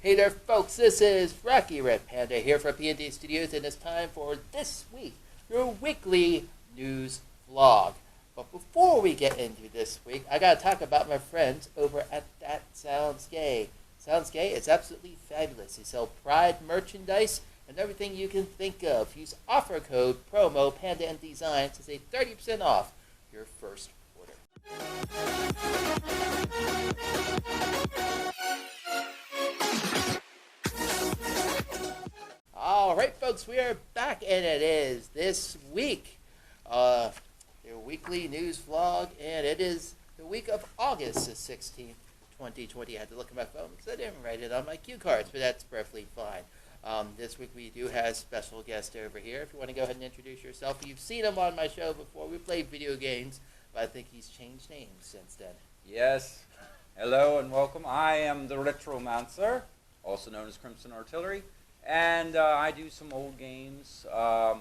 Hey there, folks. This is Rocky Red Panda here for P&D Studios, and it's time for this week, your weekly news vlog. But before we get into this week, I gotta talk about my friends over at That Sounds Gay. Sounds Gay is absolutely fabulous. They sell Pride merchandise and everything you can think of. Use offer code promo Panda and Design to save 30% off your first order. Alright folks, we are back, and it is this week, your weekly news vlog, and it is the week of August the 16th, 2020. I had to look at my phone because I didn't write it on my cue cards, but that's perfectly fine. This week we do have a special guest over here. If you want to go ahead and introduce yourself, you've seen him on my show before. We played video games, but I think he's changed names since then. Yes. Hello and welcome. I am the Retromancer, also known as Crimson Artillery, and I do some old games. I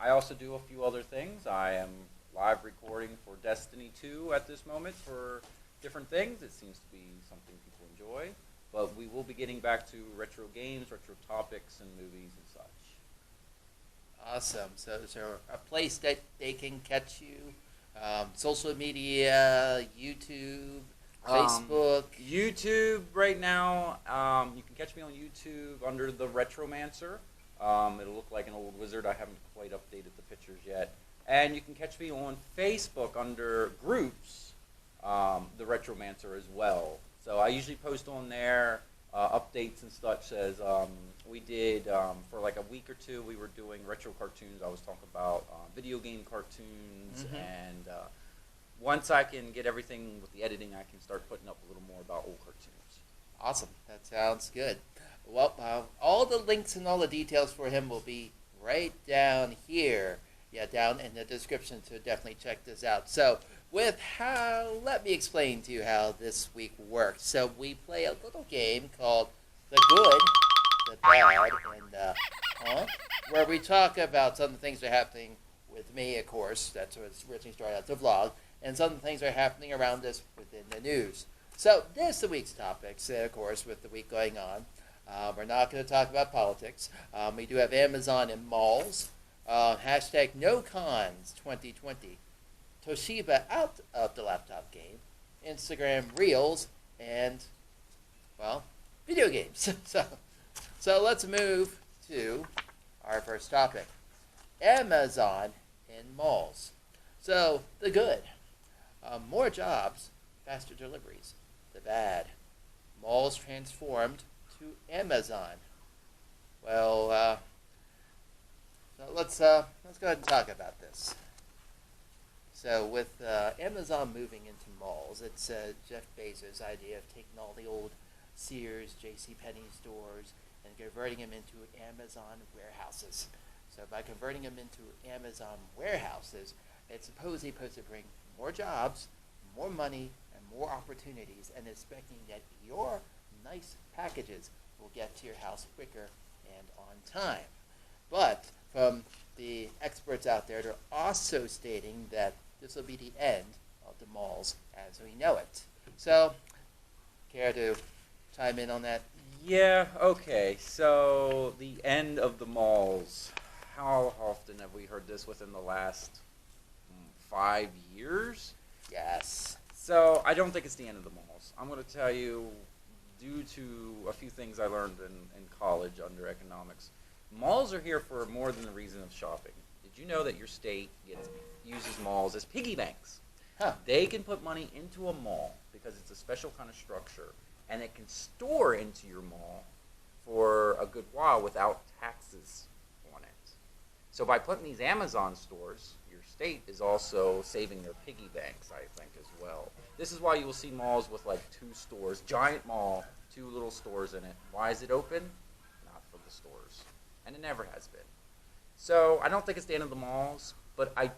also do a few other things. I am live recording for Destiny 2 at this moment for different things. It seems to be something people enjoy. But we will be getting back to retro games, retro topics, and movies and such. Awesome. So is there a place that they can catch you? Social media, YouTube, Facebook? YouTube right now. You can catch me on YouTube under the Retromancer. It'll look like an old wizard. I haven't quite updated the pictures yet. And you can catch me on Facebook under groups, the Retromancer as well. So I usually post on there updates and such as we did for like a week or two. We were doing retro cartoons. I was talking about video game cartoons, and once I can get everything with the editing, I can start putting up a little more about old cartoons. Awesome. That sounds good. Well, all the links and all the details for him will be right down here. Yeah, down in the description, so definitely check this out. So, let me explain to you how this week works. So, we play a little game called The Good, The Bad, and where we talk about some of the things that are happening with me, of course. That's what it's originally started out, the vlog. And some of the things that are happening around us within the news. So, this is the week's topics, of course, with the week going on. We're not going to talk about politics. We do have Amazon and malls. Hashtag NoCons 2020. Toshiba out of the laptop game. Instagram Reels. And, well, video games. So let's move to our first topic. Amazon and malls. So, the good. More jobs, faster deliveries. The bad. Malls transformed to Amazon. Well, so let's go ahead and talk about this. So with Amazon moving into malls, it's Jeff Bezos' idea of taking all the old Sears, JCPenney stores and converting them into Amazon warehouses. So by converting them into Amazon warehouses, it's supposedly supposed to bring more jobs, more money, and more opportunities, and expecting that your nice packages will get to your house quicker and on time. But from the experts out there, they're also stating that this will be the end of the malls as we know it. So, care to chime in on that? Yeah, okay. So, the end of the malls. How often have we heard this within the last 5 years? Yes. So, I don't think it's the end of the malls. I'm going to tell you, due to a few things I learned in college under economics, malls are here for more than the reason of shopping. Did you know that your state uses malls as piggy banks? Huh. They can put money into a mall because it's a special kind of structure, and it can store into your mall for a good while without taxes on it. So by putting these Amazon stores, your state is also saving their piggy banks, I think, as well. This is why you will see malls with like 2 stores, giant mall, 2 little stores in it. Why is it open? Not for the stores. And it never has been. So I don't think it's the end of the malls, but I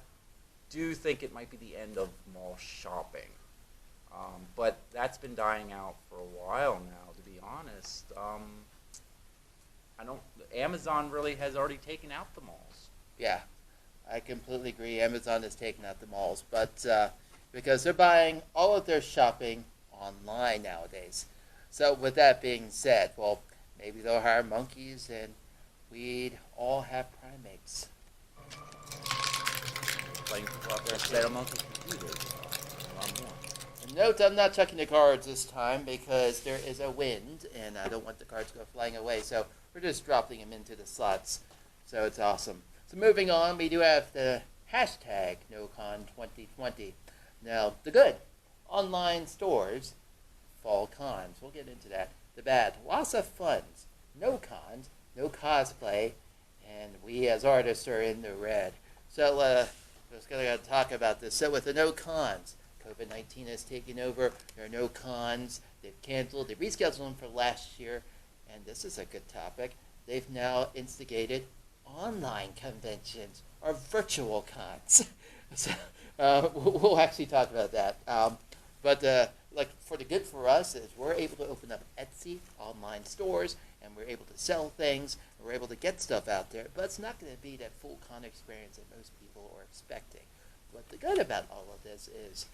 do think it might be the end of mall shopping. But that's been dying out for a while now, to be honest. Amazon really has already taken out the malls. Yeah, I completely agree. Amazon has taken out the malls, but because they're buying all of their shopping online nowadays. So with that being said, well, maybe they'll hire monkeys and we'd all have primates. Playing people out there instead of monkeys can do this. A lot more. And note, I'm not checking the cards this time because there is a wind and I don't want the cards to go flying away. So we're just dropping them into the slots. So it's awesome. So moving on, we do have the hashtag NoCon2020. Now, the good, online stores, fall cons. We'll get into that. The bad, lots of funds, no cons, no cosplay, and we as artists are in the red. So just going to talk about this. So with the no cons, COVID-19 has taken over. There are no cons. They've canceled. They rescheduled them for last year. And this is a good topic. They've now instigated online conventions or virtual cons. So we'll actually talk about that. But like for the good for us is we're able to open up Etsy online stores and we're able to sell things and we're able to get stuff out there. But it's not going to be that full con experience that most people are expecting. But the good about all of this is,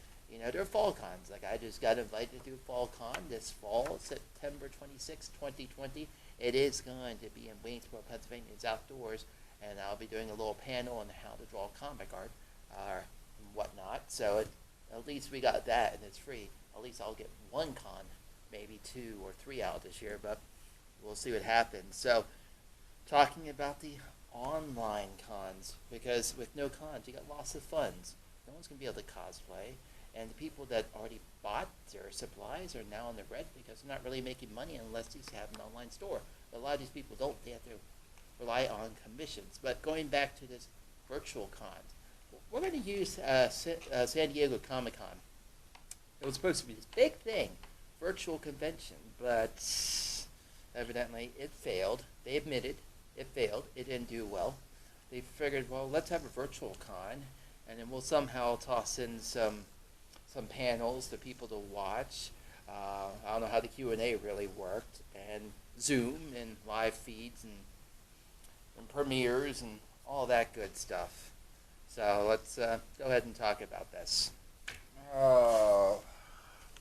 there are fall cons. Like I just got invited to Fall Con this fall, September 26, 2020. It is going to be in Waynesboro, Pennsylvania. It's outdoors, and I'll be doing a little panel on how to draw comic art and whatnot. So at least we got that, and it's free. At least I'll get one con, maybe 2 or 3 out this year, but we'll see what happens. So talking about the online cons, because with no cons, you got lots of funds. No one's going to be able to cosplay. And the people that already bought their supplies are now in the red because they're not really making money unless these have an online store. But a lot of these people don't. They have to rely on commissions. But going back to this virtual cons, we're going to use San Diego Comic-Con. It was supposed to be this big thing, virtual convention, but evidently it failed. They admitted it failed. It didn't do well. They figured, well, let's have a virtual con, and then we'll somehow toss in some panels for people to watch. I don't know how the Q&A really worked, and Zoom and live feeds and premieres and all that good stuff. So let's go ahead and talk about this.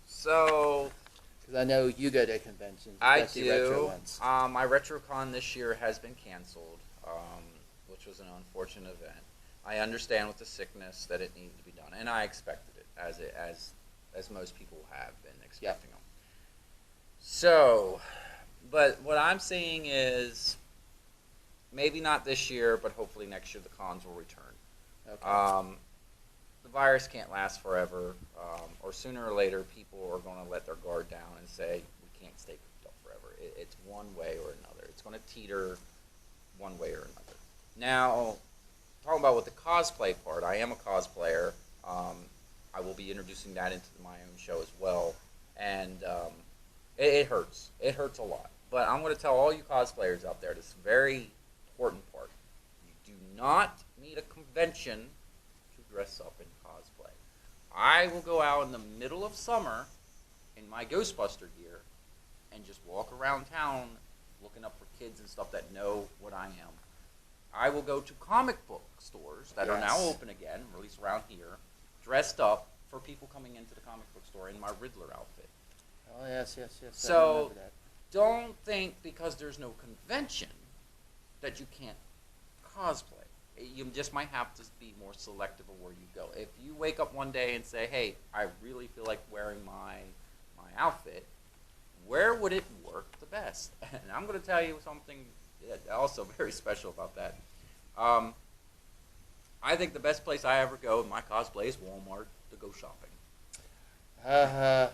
So because I know you go to conventions, I especially do. retro ones. My RetroCon this year has been canceled, which was an unfortunate event. I understand with the sickness that it needed to be done, and I expected it, as most people have been expecting them. So, but what I'm seeing is maybe not this year, but hopefully next year the cons will return. Okay. The virus can't last forever, or sooner or later people are going to let their guard down and say we can't stay cooped up forever. It's one way or another. It's going to teeter one way or another. Now, talking about with the cosplay part, I am a cosplayer. I will be introducing that into my own show as well, and it hurts. It hurts a lot. But I'm going to tell all you cosplayers out there this very important part. You do not need a convention to dress up in cosplay. I will go out in the middle of summer in my Ghostbuster gear and just walk around town looking up for kids and stuff that know what I am. I will go to comic book stores that are now open again, or at least around here, dressed up for people coming into the comic book store in my Riddler outfit. Oh, yes. So, I remember that. Don't think because there's no convention that you can't cosplay. You just might have to be more selective of where you go. If you wake up one day and say, hey, I really feel like wearing my outfit, where would it work the best? And I'm going to tell you something also very special about that. I think the best place I ever go in my cosplay is Walmart to go shopping.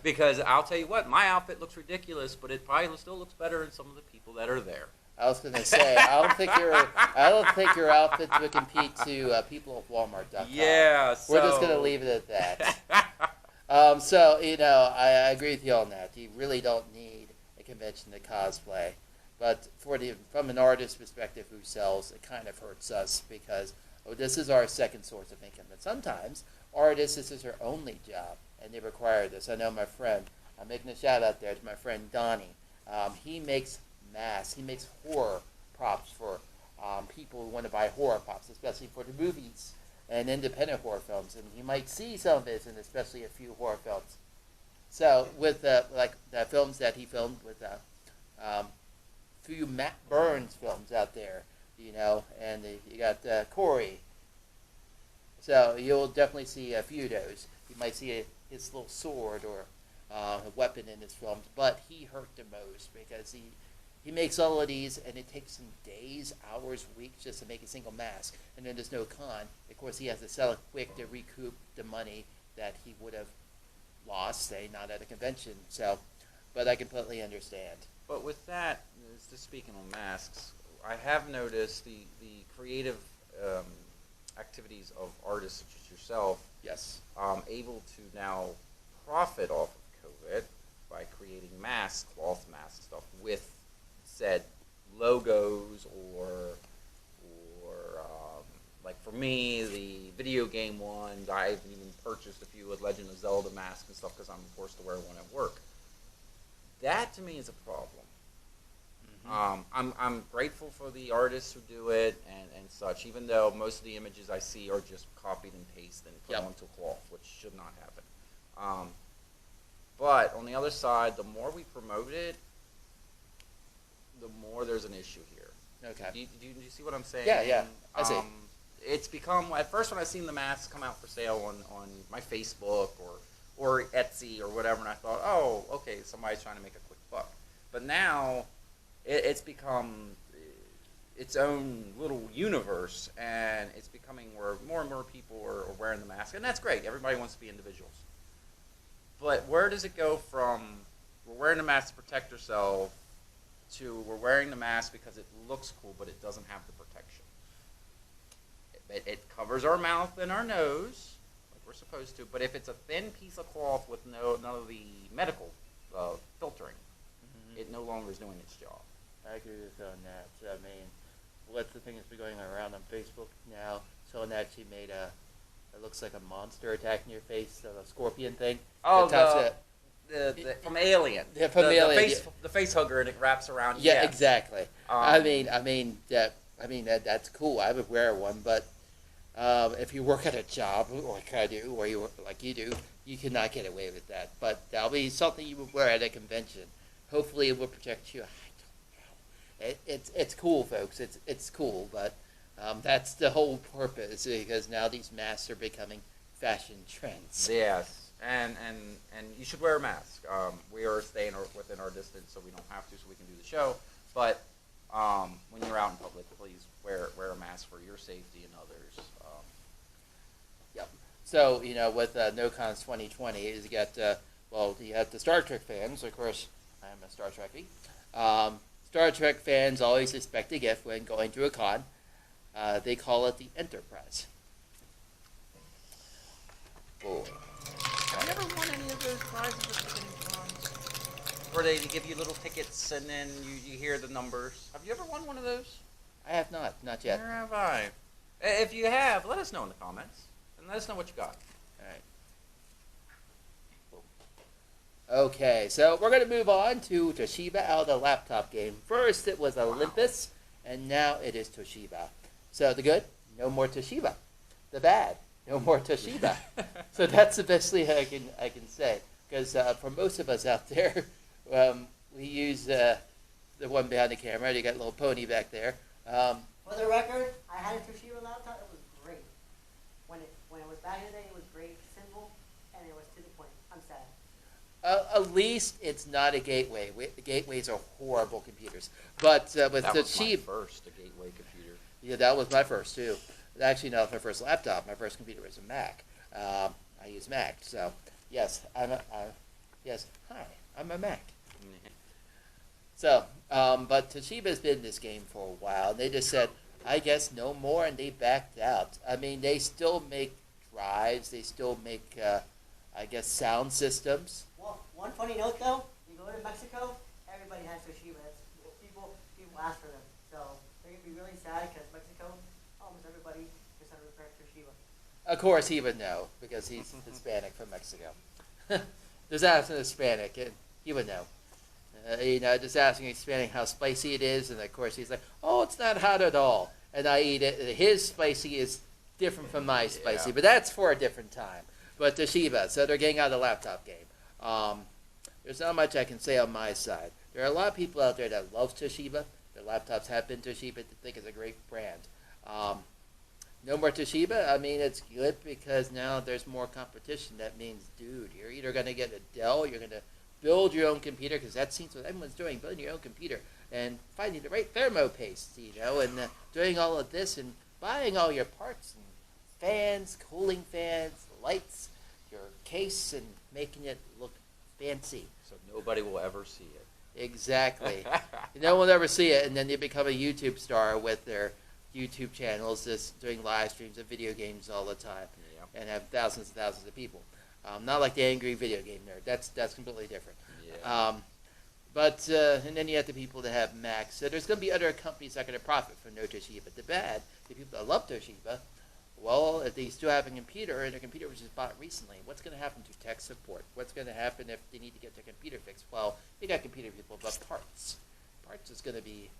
Because I'll tell you what, my outfit looks ridiculous, but it probably still looks better than some of the people that are there. I was going to say, I don't think your outfit would compete to people at Walmart.com. Yeah, so... We're just going to leave it at that. So, I agree with you on that. You really don't need a convention to cosplay. But from an artist perspective who sells, it kind of hurts us because this is our second source of income. But sometimes artists, this is their only job, and they require this. I know my friend, I'm making a shout out there to my friend Donnie. He makes masks. He makes horror props for people who want to buy horror props, especially for the movies and independent horror films. And you might see some of his, and especially a few horror films. So with like the films that he filmed with few Matt Burns films out there, and you got Corey. So you'll definitely see a few of those. You might see his little sword or a weapon in his films, but he hurt the most because he makes all of these, and it takes him days, hours, weeks just to make a single mask, and then there's no con. Of course, he has to sell it quick to recoup the money that he would have lost, say, not at a convention. So, but I completely understand. But with that, just speaking on masks, I have noticed the creative activities of artists such as yourself, Yes. Able to now profit off of COVID by creating masks, cloth masks, stuff with said logos or like for me, the video game ones, I've even purchased a few with Legend of Zelda masks and stuff because I'm forced to wear one at work. That to me is a problem. I'm grateful for the artists who do it and such, even though most of the images I see are just copied and pasted and put onto cloth, which should not happen. But on the other side, the more we promote it, the more there's an issue here. Okay. Do you see what I'm saying? Yeah, I see. It's become, at first when I seen the masks come out for sale on my Facebook or Etsy or whatever, and I thought, oh, okay, somebody's trying to make a quick buck. But now it's become its own little universe, and it's becoming where more and more people are wearing the mask, and that's great. Everybody wants to be individuals. But where does it go from we're wearing the mask to protect ourselves to we're wearing the mask because it looks cool, but it doesn't have the protection? It covers our mouth and our nose, like we're supposed to, but if it's a thin piece of cloth with none of the medical filtering, it no longer is doing its job. I agree with you on that. So, I mean, what's the thing that's been going around on Facebook now? Someone actually made it looks like a monster attacking your face, a scorpion thing. Oh, the from Alien. Yeah, from Alien. The face hugger, and it wraps around. Yeah, exactly. That's cool. I would wear one, but if you work at a job like I do, or you do, you cannot get away with that. But that'll be something you would wear at a convention. Hopefully, it will protect you. I don't know. It's cool, folks. It's cool, but that's the whole purpose, because now these masks are becoming fashion trends. Yes, and you should wear a mask. We are staying within our distance, so we don't have to, so we can do the show. But when you're out in public, please wear a mask for your safety and others. Yep. So, with NoCons 2020, is you got, you have the Star Trek fans. Of course, I'm a Star Trekkie. Star Trek fans always expect a gift when going to a con. They call it the Enterprise. Oh. Have you ever won any of those prizes at the cons? Where they give you little tickets and then you hear the numbers. Have you ever won one of those? I have not yet. Where have I? If you have, let us know in the comments. And let us know what you got. Alright. Okay, so we're going to move on to Toshiba out of the laptop game. First it was Olympus, and now it is Toshiba. So the good, no more Toshiba. The bad, no more Toshiba. So that's the best thing I can say. Because for most of us out there, we use the one behind the camera. You got a little pony back there. For the record, I had a Toshiba laptop. It was great. When it was back in the day, it was great, simple, and it was to the point. I'm sad. At least it's not a gateway. Gateways are horrible computers. But with that was Toshiba, my first, a gateway computer. Yeah, that was my first too. Actually, not my first laptop. My first computer was a Mac. I use Mac. So yes, yes. Hi, I'm a Mac. So, but Toshiba's been in this game for a while. They just said, I guess no more, and they backed out. I mean, they still make drives. They still make, I guess, sound systems. Well, one funny note though, you go to Mexico, everybody has Toshiba. People ask for them. So they're going to be really sad because Mexico, almost everybody just had a Toshiba. Of course, he would know because he's Hispanic from Mexico. Just asking a Hispanic, and he would know. Just asking a Hispanic how spicy it is, and of course he's like, "Oh, it's not hot at all." And I eat it. His spicy is different from my spicy, but that's for a different time. But Toshiba, so they're getting out of the laptop game. There's not much I can say on my side. There are a lot of people out there that love Toshiba. Their laptops have been Toshiba. They think it's a great brand. No more Toshiba. I mean, it's good because now there's more competition. That means, dude, you're either going to get a Dell, you're going to build your own computer, because that seems what everyone's doing, building your own computer and finding the right thermo paste, and doing all of this and buying all your parts and fans, cooling fans, lights, your case, and making it look fancy. So nobody will ever see it. Exactly. No one will ever see it, and then they become a YouTube star with their YouTube channels, just doing live streams of video games all the time, and have thousands and thousands of people. Not like the angry video game nerd. That's completely different. Yeah. And then you have the people that have Macs. So there's going to be other companies that are going to profit from no Toshiba. The bad, the people that love Toshiba, well, if they still have a computer and their computer was just bought recently, what's going to happen to tech support? What's going to happen if they need to get their computer fixed? Well, you got computer people, but parts. Parts is going to be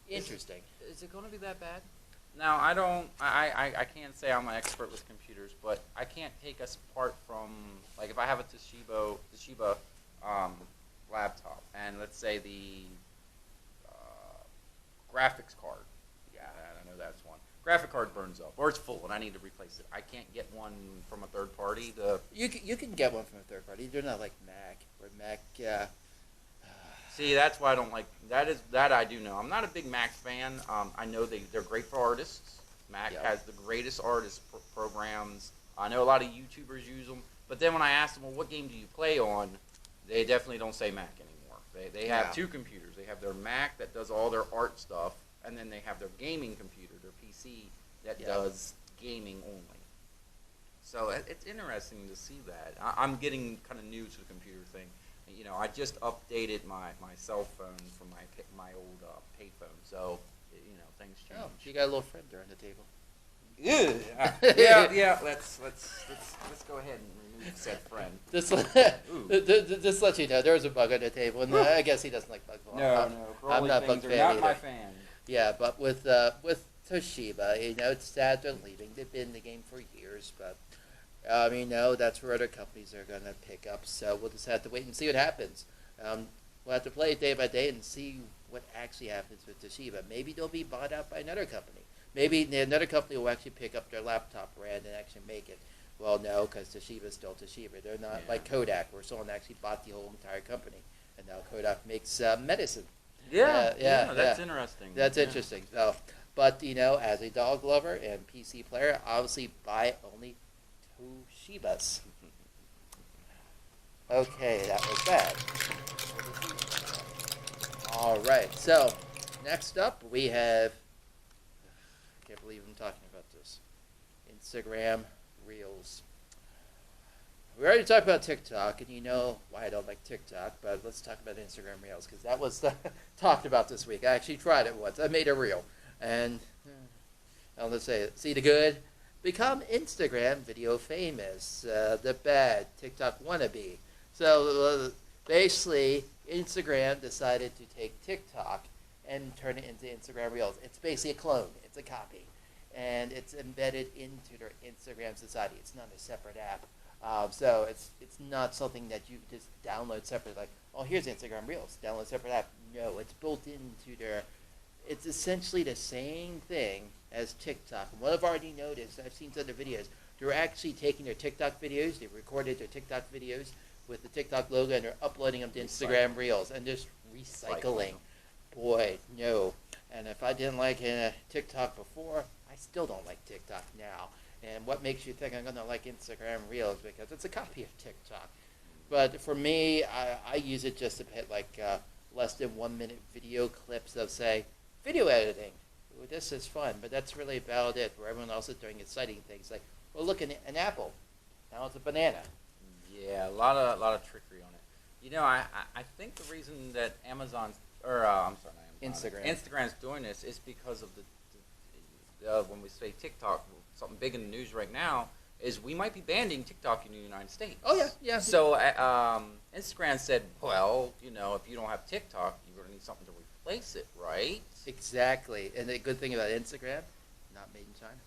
interesting. Is it going to be that bad? Now, I can't say I'm an expert with computers, but I can't take us apart from, like, if I have a Toshiba laptop, and let's say the graphics card, I know that's one. Graphic card burns up, or it's full, and I need to replace it. I can't get one from a third party. You can get one from a third party. They're not like Mac, or Mac. See, that's why I don't like that. I do know. I'm not a big Mac fan. I know they're great for artists. Mac has the greatest artist programs. I know a lot of YouTubers use them. But then when I ask them, well, what game do you play on? They definitely don't say Mac anymore. They have two computers. They have their Mac that does all their art stuff, and then they have their gaming computer, their PC, that does gaming only. So it's interesting to see that. I'm getting kind of new to the computer thing. I just updated my cell phone from my old payphone, so things change. Oh, you got a little friend there on the table. Yeah. Let's go ahead and remove said friend. Just let you know, there was a bug on the table, and I guess he doesn't like bugs. No, I'm not a bug fan either. My fan. Yeah, but with Toshiba, it's sad they're leaving. They've been in the game for years, but that's where other companies are going to pick up. So we'll just have to wait and see what happens. We'll have to play it day by day and see what actually happens with Toshiba. Maybe they'll be bought out by another company. Maybe another company will actually pick up their laptop brand and actually make it. Well, no, because Toshiba's still Toshiba. They're not like Kodak, where someone actually bought the whole entire company, and now Kodak makes medicine. That's interesting. That's interesting. So, but as a dog lover and PC player, obviously buy only Toshibas. Okay, that was bad. All right, so next up we have, I can't believe I'm talking about this, Instagram Reels. We already talked about TikTok, and you know why I don't like TikTok, but let's talk about Instagram Reels, because that was talked about this week. I actually tried it once. I made a reel, and let's say it. See the good? Become Instagram video famous. The bad, TikTok wannabe. So basically, Instagram decided to take TikTok and turn it into Instagram Reels. It's basically a clone. It's a copy. And it's embedded into their Instagram society. It's not a separate app. So it's not something that you just download separately. Like, oh, here's Instagram Reels. Download a separate app. No, it's built into their... It's essentially the same thing as TikTok. And what I've already noticed, I've seen some other videos, they're actually taking their TikTok videos, they recorded their TikTok videos with the TikTok logo, and they're uploading them to Instagram Reels, and just recycling. Boy, no. And if I didn't like TikTok before, I still don't like TikTok now. And what makes you think I'm going to like Instagram Reels? Because it's a copy of TikTok. But for me, I use it just to hit less than 1 minute video clips of, say, video editing. Ooh, this is fun, but that's really about it. Where everyone else is doing exciting things, like, well, look, an apple. Now it's a banana. Yeah, a lot of trickery on it. I think the reason that Instagram's doing this is because of the when we say TikTok, something big in the news right now is we might be banning TikTok in the United States. Oh yeah. So Instagram said, well, if you don't have TikTok, you're going to need something to replace it, right? Exactly. And the good thing about Instagram, not made in China.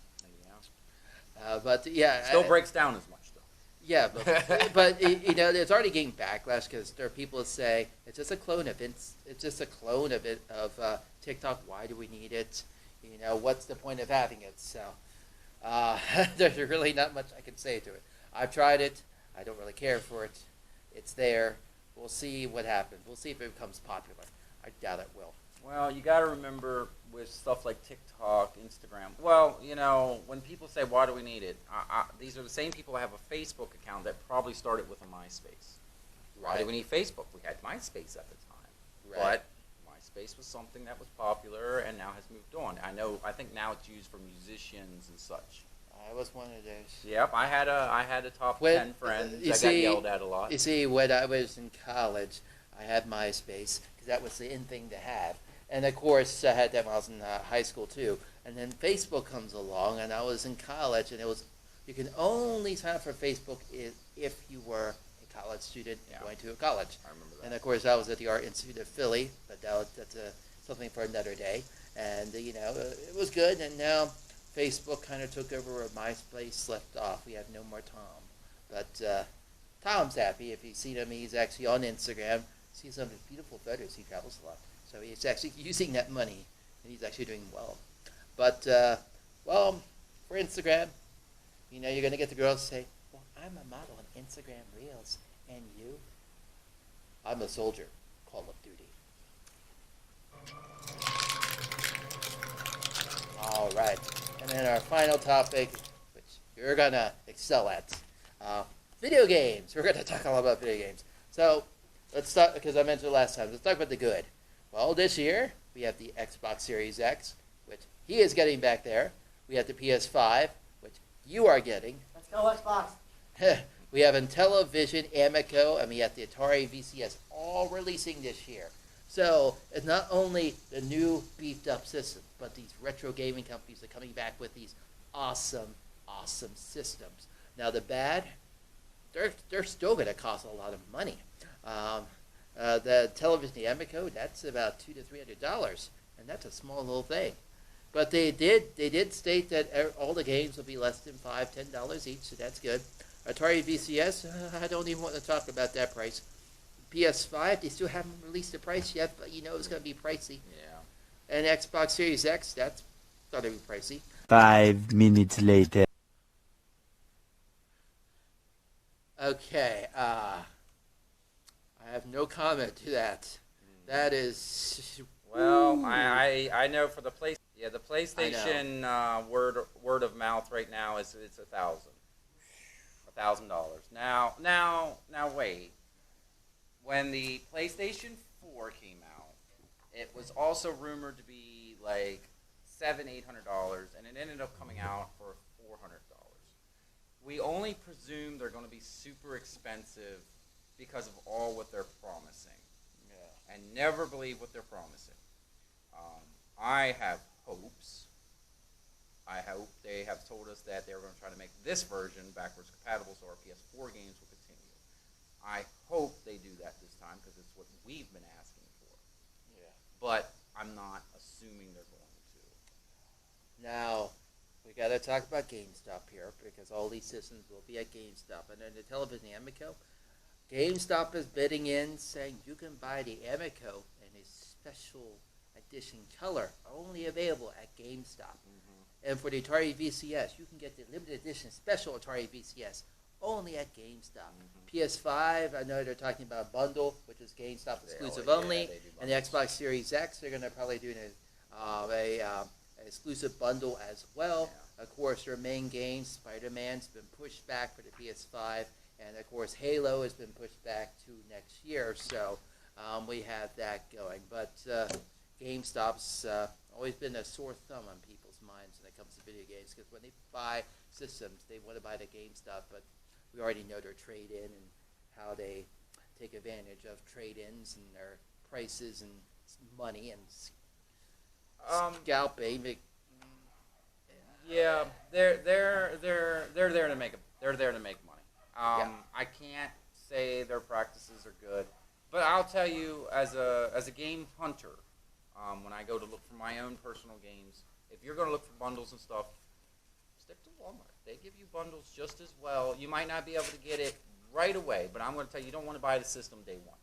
Yeah. But yeah, still breaks down as much though. Yeah, but it's already getting backlash because there are people that say it's just a clone of it's just a clone of TikTok. Why do we need it? What's the point of having it? So there's really not much I can say to it. I've tried it. I don't really care for it. It's there. We'll see what happens. We'll see if it becomes popular. I doubt it will. Well, you got to remember with stuff like TikTok, Instagram. Well, when people say, "Why do we need it?" These are the same people that have a Facebook account that probably started with a MySpace. Why do we need Facebook? We had MySpace at the time, but MySpace was something that was popular and now has moved on. I think now it's used for musicians and such. I was one of those. Yep, I had a top 10 friends. I got yelled at a lot. You see, when I was in college, I had MySpace because that was the in thing to have. And of course, I had that when I was in high school too. And then Facebook comes along, and I was in college, and you can only sign up for Facebook if you were a college student going to a college. I remember that. And of course, I was at the Art Institute of Philly, but that's something for another day. And it was good. And now Facebook kind of took over where MySpace left off. We have no more Tom, but Tom's happy. If you see him, he's actually on Instagram. See some of his beautiful photos. He travels a lot. So he's actually using that money, and he's actually doing well. But, for Instagram, you're going to get the girls say, well, I'm a model on Instagram Reels, and you? I'm a soldier, Call of Duty. All right. And then our final topic, which you're going to excel at, video games. We're going to talk a lot about video games. So let's start, because I mentioned it last time, let's talk about the good. Well, this year, we have the Xbox Series X, which he is getting back there. We have the PS5, which you are getting. Let's go Xbox. We have Intellivision, Amico, and we have the Atari VCS all releasing this year. So it's not only the new beefed up system, but these retro gaming companies are coming back with these awesome, awesome systems. Now the bad, they're still going to cost a lot of money. The television, the Amico, that's about $200 to $300, and that's a small little thing. But they did state that all the games will be less than $5-10 each, so that's good. Atari VCS, I don't even want to talk about that price. PS5, they still haven't released the price yet, but it's going to be pricey. Yeah. And Xbox Series X, that's going to be pricey. 5 minutes later. Okay, I have no comment to that. That is... Well, I know for the PlayStation word of mouth right now it's $1,000. Now wait. When the PlayStation 4 came out, it was also rumored to be like $700-800, and it ended up coming out for $400. We only presume they're going to be super expensive because of all what they're promising. Yeah. And never believe what they're promising. I have hopes. I hope they have told us that they're going to try to make this version backwards compatible so our PS4 games will continue. I hope they do that this time because it's what we've been asking for. Yeah. But I'm not assuming they're going to. Now, we got to talk about GameStop here because all these systems will be at GameStop. And then the television Amico, GameStop is bidding in saying you can buy the Amico in a special edition color only available at GameStop. Mm-hmm. And for the Atari VCS, you can get the limited edition special Atari VCS only at GameStop. Mm-hmm. PS5, I know they're talking about a bundle, which is GameStop exclusive only. And the Xbox Series X, they're going to probably do an exclusive bundle as well. Yeah. Of course, their main game, Spider-Man's been pushed back for the PS5. And, of course, Halo has been pushed back to next year. So we have that going. But GameStop's always been a sore thumb on people's minds when it comes to video games. Because when they buy systems, they want to buy the GameStop. But we already know their trade-in and how they take advantage of trade-ins and their prices and money and scalping. Yeah, they're there to make money. I can't say their practices are good, but I'll tell you, as a game hunter, when I go to look for my own personal games, if you're going to look for bundles and stuff, stick to Walmart. They give you bundles just as well. You might not be able to get it right away, but I'm going to tell you, you don't want to buy the system day one.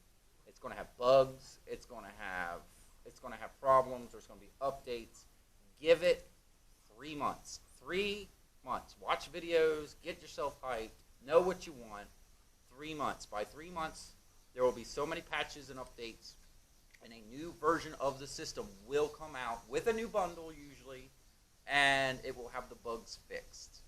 It's going to have bugs. It's going to have problems. There's going to be updates. Give it 3 months. 3 months. Watch videos. Get yourself hyped. Know what you want. 3 months. By 3 months, there will be so many patches and updates, and a new version of the system will come out with a new bundle usually, and it will have the bugs fixed.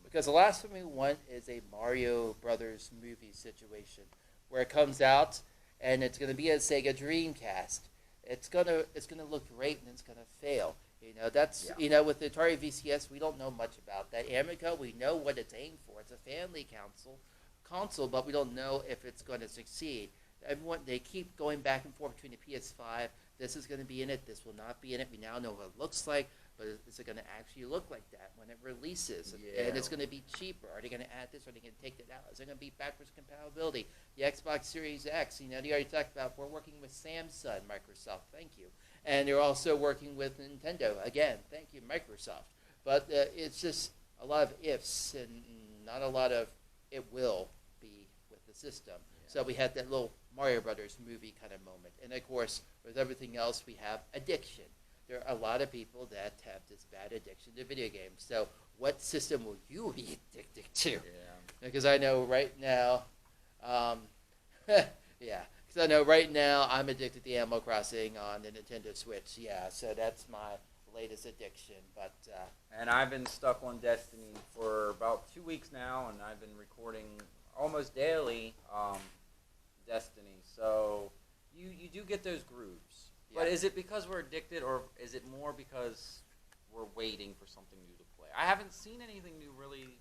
Because the last thing we want is a Mario Brothers movie situation where it comes out and it's going to be a Sega Dreamcast. It's gonna look great and it's gonna fail. With the Atari VCS, we don't know much about that. Amiga, we know what it's aimed for. It's a family console, but we don't know if it's going to succeed. They keep going back and forth between the PS5. This is going to be in it. This will not be in it. We now know what it looks like, but is it going to actually look like that when it releases? Yeah. And it's going to be cheaper. Are they going to add this? Are they going to take that out? Is there going to be backwards compatibility? The Xbox Series X, they already talked about, we're working with Samsung, Microsoft, thank you. And they're also working with Nintendo. Again, thank you, Microsoft. But it's just a lot of ifs and not a lot of it will be with the system. Yeah. So we had that little Mario Brothers movie kind of moment. And of course, with everything else, we have addiction. There are a lot of people that have this bad addiction to video games. So what system will you be addicted to? Yeah. Because I know right now, because I know right now I'm addicted to Animal Crossing on the Nintendo Switch. Yeah, so that's my latest addiction. But and I've been stuck on Destiny for about 2 weeks now, and I've been recording almost daily Destiny. So you do get those grooves. Yeah. But is it because we're addicted, or is it more because we're waiting for something new to play? I haven't seen anything new really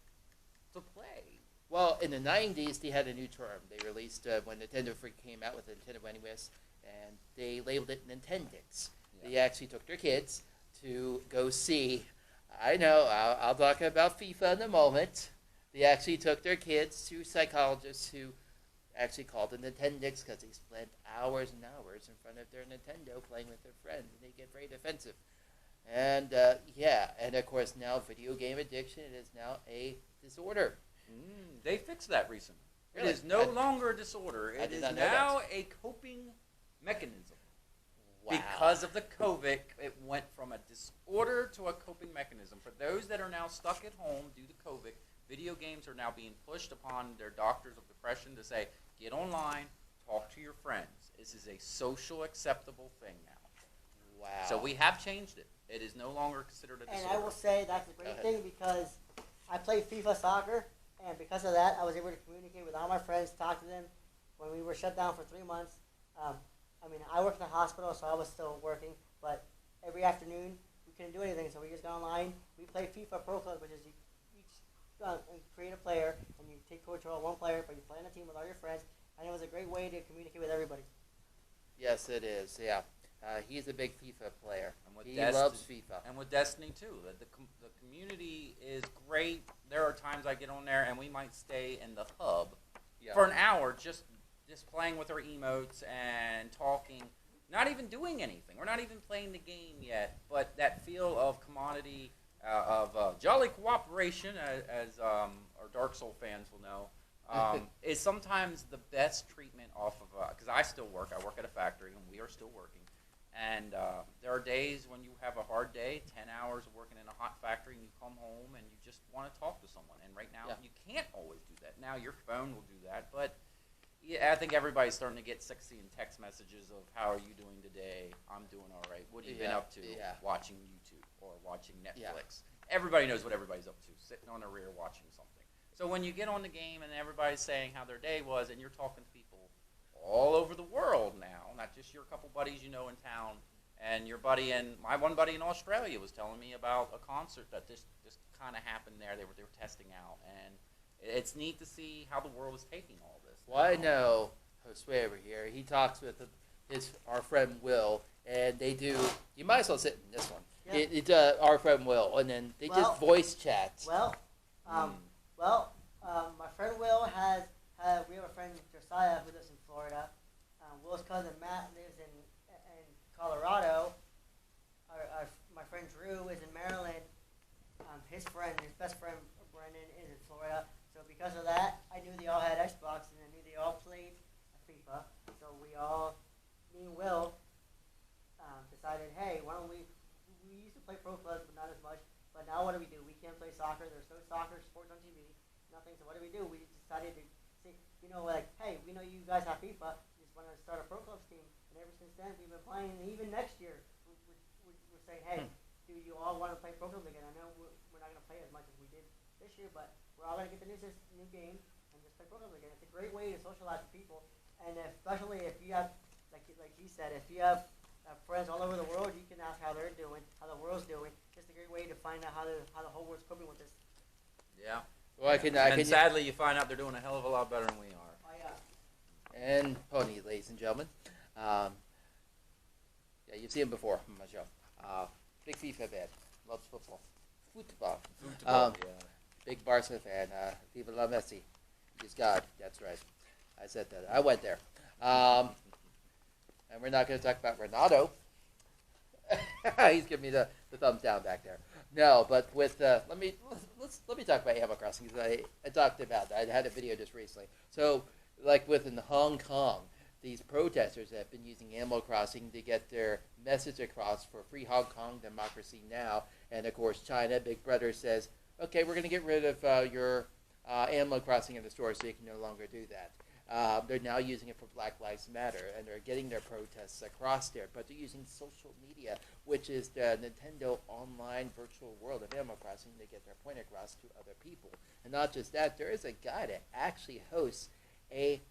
to play. Well, in the 90s, they had a new term. They released, when Nintendo came out with the Nintendo NES, and they labeled it Nintendix. Yeah. They actually took their kids to go see, I'll talk about FIFA in a moment. They actually took their kids to psychologists who actually called it Nintendix because they spent hours and hours in front of their Nintendo playing with their friends, and they get very defensive. And, and of course now video game addiction is now a disorder. They fixed that recently. Really? It is no longer a disorder. It is now a coping mechanism. Wow. Because of the COVID, it went from a disorder to a coping mechanism. For those that are now stuck at home due to COVID, video games are now being pushed upon their doctors of depression to say, get online, talk to your friends. This is a social acceptable thing now. Wow. So we have changed it. It is no longer considered a disorder. And I will say that's a great thing because I play FIFA soccer, and because of that, I was able to communicate with all my friends, talk to them when we were shut down for 3 months. I worked in the hospital, so I was still working, but every afternoon we couldn't do anything, so we just got online. We played FIFA Pro Club, which is you each create a player, and you take control of one player, but you play on a team with all your friends, and it was a great way to communicate with everybody. Yes, it is, yeah. He's a big FIFA player. He loves FIFA. And with Destiny, too. The community is great. There are times I get on there, and we might stay in the hub for an hour just playing with our emotes and talking, not even doing anything. We're not even playing the game yet, but that feel of commodity, of jolly cooperation, as our Dark Soul fans will know, is sometimes the best treatment off of, because I still work. I work at a factory, and we are still working. And there are days when you have a hard day, 10 hours of working in a hot factory, and you come home and you just want to talk to someone. And right now, you can't always do that. Now your phone will do that, but I think everybody's starting to get sexy in text messages of how are you doing today? I'm doing all right. What have you been up to? Watching YouTube or watching Netflix. Everybody knows what everybody's up to, sitting on a rear watching something. So when you get on the game and everybody's saying how their day was, and you're talking to people all over the world now, not just your couple buddies you know in town, and my one buddy in Australia was telling me about a concert that just kind of happened there. They were testing out, and it's neat to see how the world is taking all this. Well, I know Josue over here. He talks with our friend Will, and they do. You might as well sit in this one. Yeah. Our friend Will, and then they just voice chat. My friend Will we have a friend Josiah who lives in Florida. Will's cousin Matt lives in Colorado. My friend Drew is in Maryland. His friend decided, hey, why don't we used to play pro clubs, but not as much. But now what do? We can't play soccer. There's no soccer sports on TV. Nothing. So what do? We decided to say, like, hey, we know you guys have FIFA. We just want to start a pro clubs team. And ever since then, we've been playing. And even next year, we're saying, hey, do you all want to play pro clubs again? I know we're not going to play as much as we did this year, but we're all going to get the new game and just play pro clubs again. It's a great way to socialize with people, and especially if you have, like he said, if you have friends all over the world, you can ask how they're doing, how the world's doing. Just a great way to find out how the whole world's coping with this. Yeah. Well, and sadly, you find out they're doing a hell of a lot better than we are. Oh yeah. And Pony, ladies and gentlemen. Yeah, you've seen him before on my show. Big FIFA fan, loves football. Football. Yeah. Big Barca fan. Viva la Messi. He's God. That's right. I said that. I went there. And we're not going to talk about Ronaldo. He's giving me the thumbs down back there. No, but with let me talk about Animal Crossing because I talked about that. I had a video just recently. So, like within Hong Kong, these protesters have been using Animal Crossing to get their message across for free Hong Kong democracy now. And of course, China, Big Brother says, okay, we're going to get rid of your Animal Crossing in the store, so you can no longer do that. They're now using it for Black Lives Matter, and they're getting their protests across there. But they're using social media, which is the Nintendo online virtual world of Animal Crossing, to get their point across to other people. And not just that, there is a guy that actually hosts a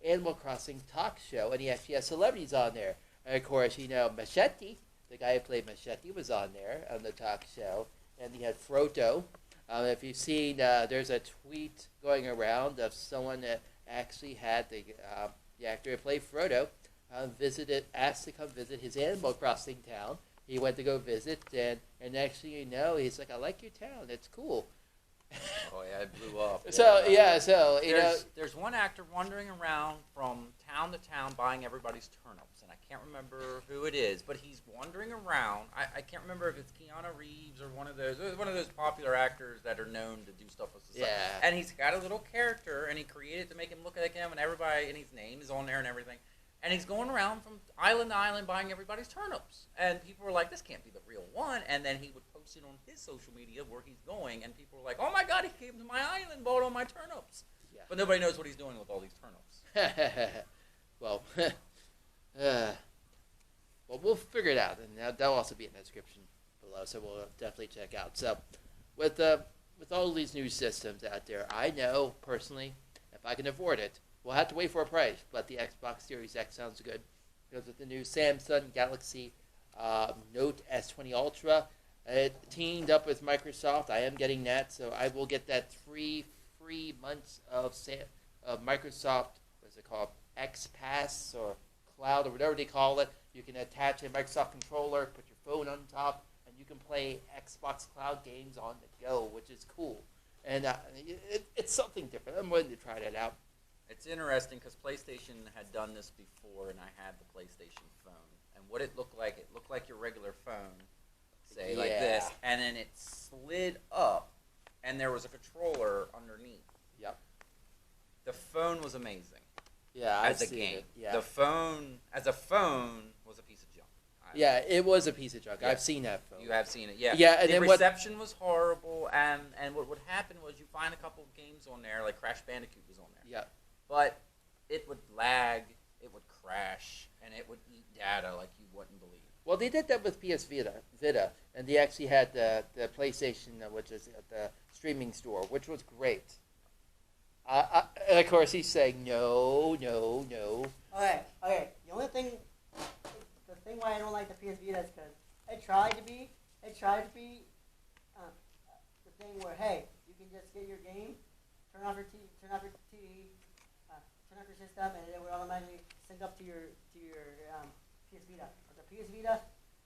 Animal Crossing talk show, and he actually has celebrities on there. And of course, Machete, the guy who played Machete, was on there on the talk show, and he had Frodo. If you've seen, there's a tweet going around of someone that actually had the actor who played Frodo asked to come visit his Animal Crossing town. He went to go visit, and actually, he's like, I like your town. It's cool. Oh yeah, it blew up. There's one actor wandering around from town to town buying everybody's turnips, and I can't remember who it is, but he's wandering around. I can't remember if it's Keanu Reeves or one of those popular actors that are known to do stuff with society. Yeah. And he's got a little character, and he created to make him look like him, and everybody, and his name is on there and everything. And he's going around from island to island buying everybody's turnips. And people were like, this can't be the real one. And then he would post it on his social media where he's going. And people were like, oh my God, he came to my island, bought all my turnips. Yeah. But nobody knows what he's doing with all these turnips. Well, we'll figure it out. And that'll also be in the description below. So we'll definitely check out. So with all these new systems out there, I know personally, if I can afford it, we'll have to wait for a price, but the Xbox Series X sounds good. Because with the new Samsung Galaxy Note S20 Ultra, it teamed up with Microsoft. I am getting that, so I will get that 3 free months of Microsoft, what is it called, X Pass or Cloud or whatever they call it. You can attach a Microsoft controller, put your phone on top, and you can play Xbox Cloud games on the go, which is cool. And it's something different. I'm willing to try that out. It's interesting because PlayStation had done this before, and I had the PlayStation phone. And what it looked like your regular phone, say, like this, and then it slid up, and there was a controller underneath. Yep. The phone was amazing. Yeah, as a game. Yeah. The phone, as a phone, was a piece of junk. Yeah, it was a piece of junk. Yeah. I've seen that phone. You have seen it, yeah. Yeah, and the then reception was horrible, and what would happen was you find a couple of games on there, like Crash Bandicoot was on there. Yeah. But it would lag, it would crash, and it would eat data like you wouldn't believe. Well, they did that with PS Vita, and they actually had the PlayStation, which is at the streaming store, which was great. And of course, he's saying no. Okay. The only thing, the thing why I don't like the PS Vita is because it tried to be the thing where, hey, you can just get your game, turn off your TV, turn off your system, and it would automatically sync up to your PS Vita. But the PS Vita,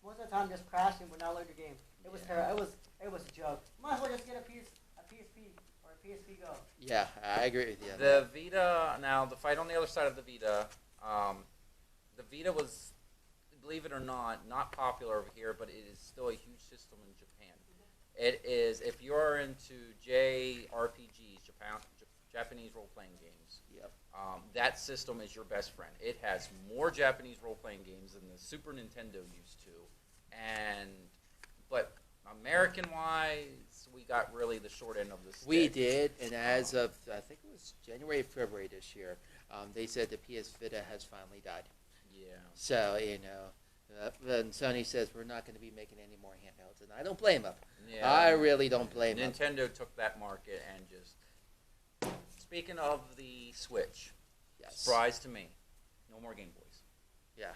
most of the time, just crashed and would not load your game. It was terrible. It was a joke. Might as well just get a PSP or a PSP Go. Yeah, I agree with you. The Vita, now the fight on the other side of the Vita, the Vita was, believe it or not popular over here, but it is still a huge system in Japan. It is, if you're into JRPGs, Japanese role-playing games. Yep. That system is your best friend. It has more Japanese role-playing games than the Super Nintendo used to, but American-wise, we got really the short end of the stick. We did, and as of, I think it was January, February this year, they said the PS Vita has finally died. Yeah. So, and Sony says we're not going to be making any more handhelds, and I don't blame them. Yeah. I really don't blame them. Nintendo took that market and just... Speaking of the Switch, Yes. surprise to me, no more Game Boys. Yeah,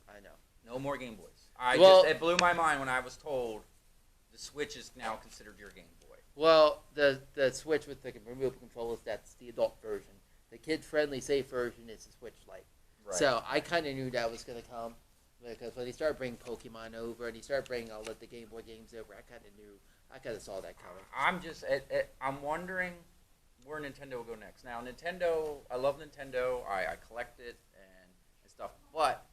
I know. No more Game Boys. It blew my mind when I was told the Switch is now considered your Game Boy. Well, the Switch with the removable controllers, that's the adult version. The kid-friendly, safe version is the Switch Lite. Right. So I kind of knew that was going to come because when he started bringing Pokemon over and he started bringing all of the Game Boy games over, I kind of knew. I kind of saw that coming. I'm wondering where Nintendo will go next. Now, Nintendo, I love Nintendo. I collect it and stuff. But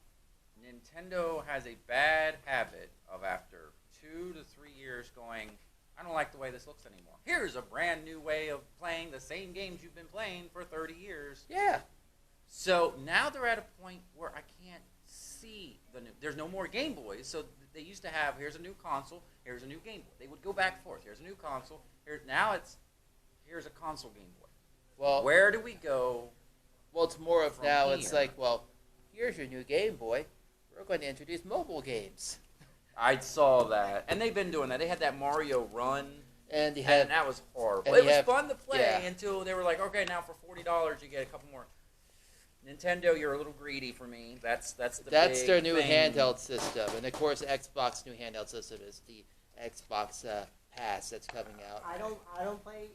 Nintendo has a bad habit of after 2 to 3 years going, I don't like the way this looks anymore. Here's a brand new way of playing the same games you've been playing for 30 years. Yeah. So now they're at a point where I can't see there's no more Game Boys. So they used to have, here's a new console, here's a new Game Boy. They would go back and forth. Here's a new console. Here's a console Game Boy. Well, where do we go? Well, it's more of now. here? It's like, well, here's your new Game Boy. We're going to introduce mobile games. I saw that, and they've been doing that. They had that Mario Run, And they and have that was horrible. and It you was have- fun to play yeah. until they were like, okay, now for $40 you get a couple more. Nintendo, you're a little greedy for me. That's that's big their new thing. handheld system, and of course, Xbox new handheld system is the Xbox Pass that's coming out. I don't play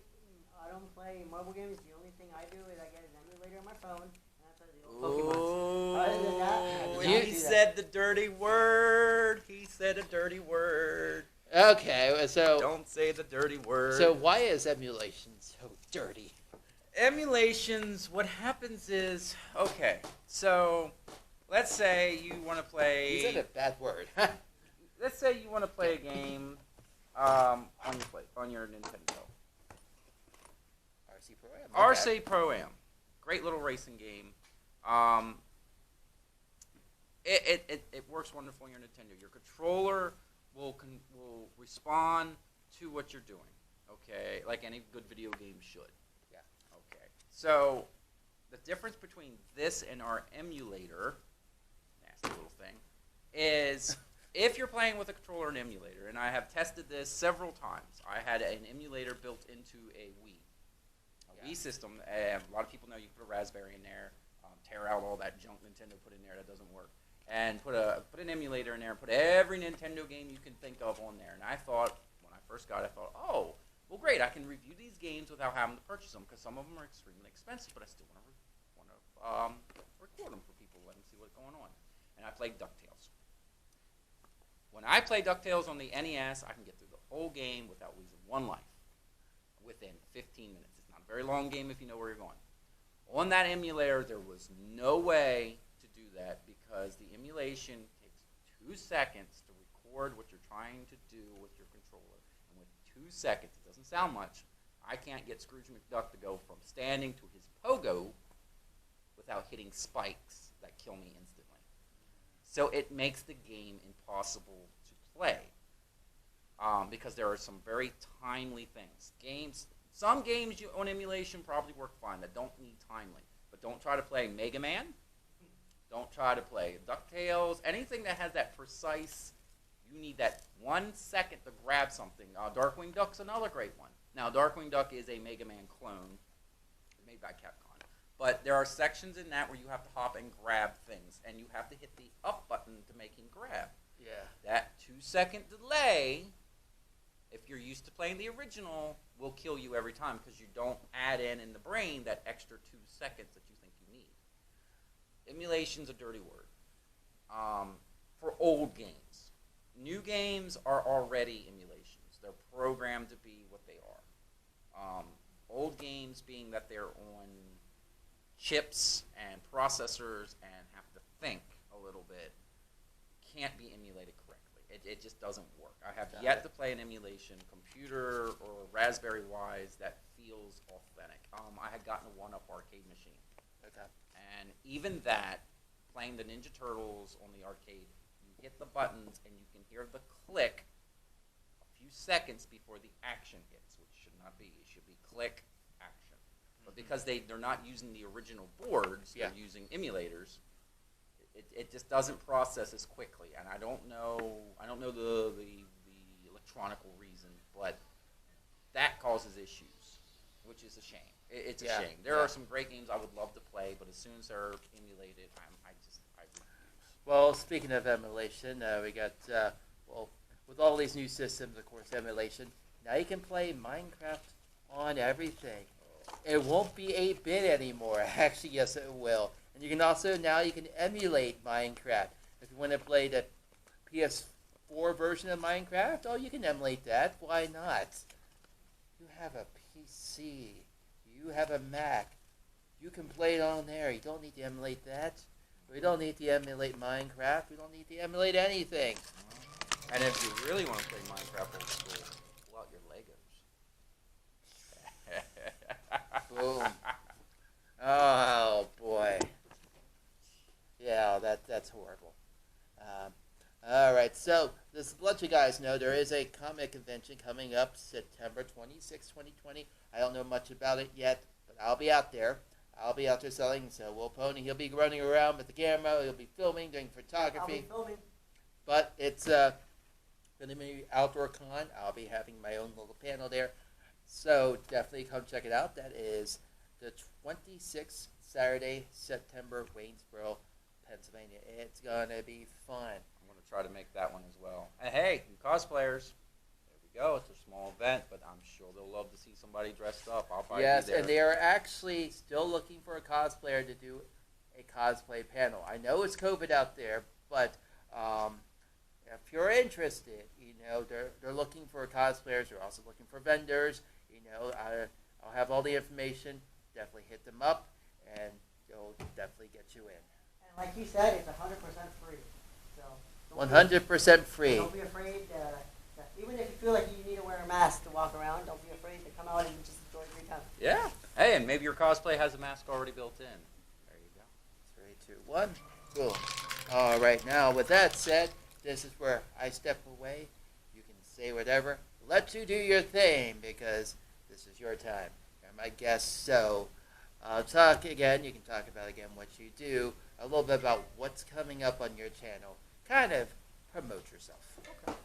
mobile games. The only thing I do is I get an emulator on my phone, and I play the old Pokemon. Other than that, I do not He do that. said the dirty word. He said a dirty word. Okay, so Don't say the dirty word. so why is emulation so dirty? Emulations, what happens is, okay, so let's say you want to You said play, a bad word. let's say you want to play a game on your Nintendo. RC Pro Am. RC Pro-Am, great little racing game. It works wonderful on your Nintendo. Your controller will respond to what you're doing, okay, like any good video game should. Yeah. Okay. So the difference between this and our emulator, nasty little thing, is if you're playing with a controller and emulator, and I have tested this several times. I had an emulator built into a Wii. Wii system. A lot of people know you can put a Raspberry in there, tear out all that junk Nintendo put in there that doesn't work, and put an emulator in there and put every Nintendo game you can think of on there. And I thought, when I first got it, I thought, oh, well, great, I can review these games without having to purchase them because some of them are extremely expensive, but I still want to record them for people, let them see what's going on. And I played DuckTales. When I play DuckTales on the NES, I can get through the whole game without losing one life within 15 minutes. It's not a very long game if you know where you're going. On that emulator, there was no way to do that because the emulation takes 2 seconds to record what you're trying to do with your controller. And with 2 seconds, it doesn't sound much, I can't get Scrooge McDuck to go from standing to his pogo without hitting spikes that kill me instantly. So it makes the game impossible to play because there are some very timely things. Some games on emulation probably work fine that don't need timely, but don't try to play Mega Man. Don't try to play DuckTales. Anything that has that precise, you need that 1 second to grab something. Darkwing Duck's another great one. Now, Darkwing Duck is a Mega Man clone made by Capcom. But there are sections in that where you have to hop and grab things, and you have to hit the up button to make him grab. Yeah. That 2 second delay, if you're used to playing the original, will kill you every time because you don't add in the brain that extra 2 seconds that you think you need. Emulation's a dirty word for old games. New games are already emulations. They're programmed to be what they are. Old games being that they're on chips and processors and have to think a little bit can't be emulated correctly. It It just doesn't work. I have Got yet it. to play an emulation, computer or Raspberry-wise, that feels authentic. I had gotten a one-up arcade machine. Okay. And even that, playing the Ninja Turtles on the arcade, you hit the buttons and you can hear the click a few seconds before the action hits, which should not be. It should be click, action. But because they're not using the original boards, Yeah. they're using emulators, it just doesn't process as quickly. And I don't know the electronical reason, but that causes issues, which is a shame. It's a Yeah, shame. There yeah. are some great games I would love to play, but as soon as they're emulated, I refuse. Well, speaking of emulation, we got, well, with all these new systems, of course, emulation, now you can play Minecraft on everything. It won't be 8-bit anymore. Actually, yes, it will. And you can also, now you can emulate Minecraft. If you want to play the PS4 version of Minecraft, oh, you can emulate that. Why not? You have a PC. You have a Mac. You can play it on there. You don't need to emulate that. We don't need to emulate Minecraft. We don't need to emulate anything. And if you really want to play Minecraft old school, pull out your Legos. Boom. Oh, boy. Yeah, that's horrible. All right, so just to let you guys know, there is a comic convention coming up September 26, 2020. I don't know much about it yet, but I'll be out there. I'll be out there selling, so Will Pony, he'll be running around with the camera, he'll be filming, doing photography. I'll be filming. But it's going to be outdoor con. I'll be having my own little panel there. So definitely come check it out. That is the 26th, Saturday, September, Waynesboro, Pennsylvania. It's going to be fun. I'm going to try to make that one as well. And hey, you cosplayers, there we go. It's a small event, but I'm sure they'll love to see somebody dressed up. I'll probably Yes, be there. and they are actually still looking for a cosplayer to do a cosplay panel. I know it's COVID out there, but if you're interested, they're looking for cosplayers. They're also looking for vendors. I'll have all the information. Definitely hit them up, and they'll definitely get you in. And like you said, it's 100% free. So 100% free. Don't be afraid. Even if you feel like you need to wear a mask to walk around, don't be afraid to come out and just enjoy your free time. Yeah. Hey, and maybe your cosplay has a mask already built in. There you go. 3, 2, 1. Boom. All right, now with that said, this is where I step away. You can say whatever. Let you do your thing, because this is your time. You're my guest, so talk again. You can talk about again what you do, a little bit about what's coming up on your channel. Kind of promote yourself. Okay.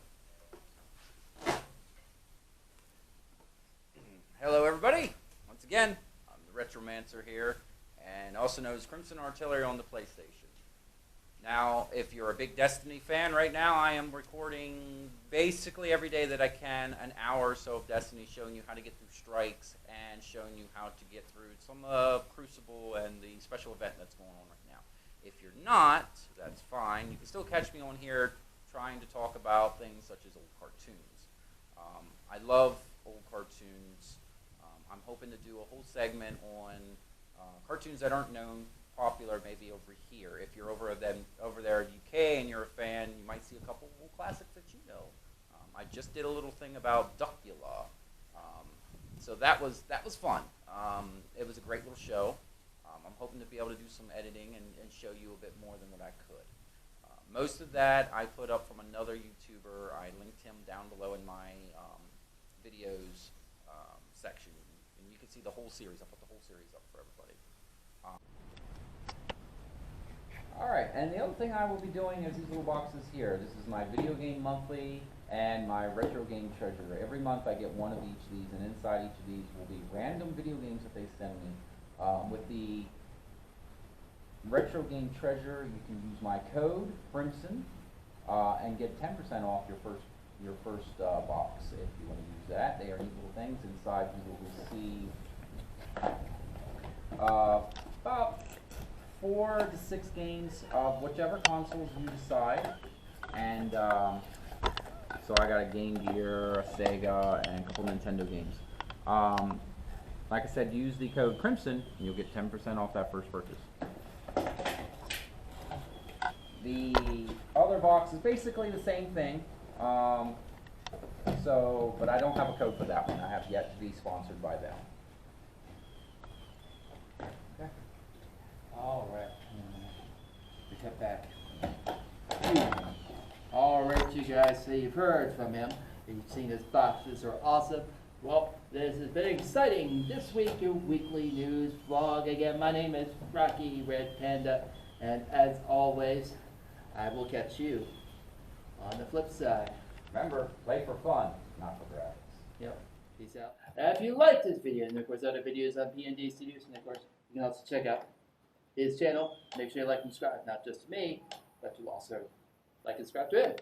Hello, everybody. Once again, I'm the Retromancer here, and also known as Crimson Artillery on the PlayStation. Now, if you're a big Destiny fan right now, I am recording basically every day that I can an hour or so of Destiny, showing you how to get through strikes and showing you how to get through some Crucible and the special event that's going on right now. If you're not, that's fine. You can still catch me on here trying to talk about things such as old cartoons. I love old cartoons. I'm hoping to do a whole segment on cartoons that aren't known, popular, maybe over here. If you're over there in UK and you're a fan, you might see a couple old classics that you know. I just did a little thing about Duckula, so that was fun. It was a great little show. I'm hoping to be able to do some editing and show you a bit more than what I could. Most of that I put up from another YouTuber. I linked him down below in my videos section, and you can see the whole series. I put the whole series up for everybody. Alright, and the other thing I will be doing is these little boxes here. This is my Video Game Monthly and my Retro Game Treasure. Every month I get one of each of these, and inside each of these will be random video games that they send me. With the Retro Game Treasure, you can use my code, Crimson, and get 10% off your first box if you want to use that. They are neat little things. Inside you will receive about 4 to 6 games of whichever consoles you decide. And so I got a Game Gear, a Sega, and a couple Nintendo games. Like I said, use the code Crimson and you'll get 10% off that first purchase. The other box is basically the same thing. But I don't have a code for that one. I have yet to be sponsored by them. Okay. All right. We cut back. All right, you guys. So you've heard from him. You've seen his boxes are awesome. Well, this has been exciting. This week, your weekly news vlog. Again, my name is Rocky Red Panda, and as always, I will catch you on the flip side. Remember, play for fun, not for graphics. Yep. Peace out. If you like this video, and of course other videos on P&D Studios, and of course you can also check out his channel. Make sure you like and subscribe, not just to me, but to also like and subscribe to him.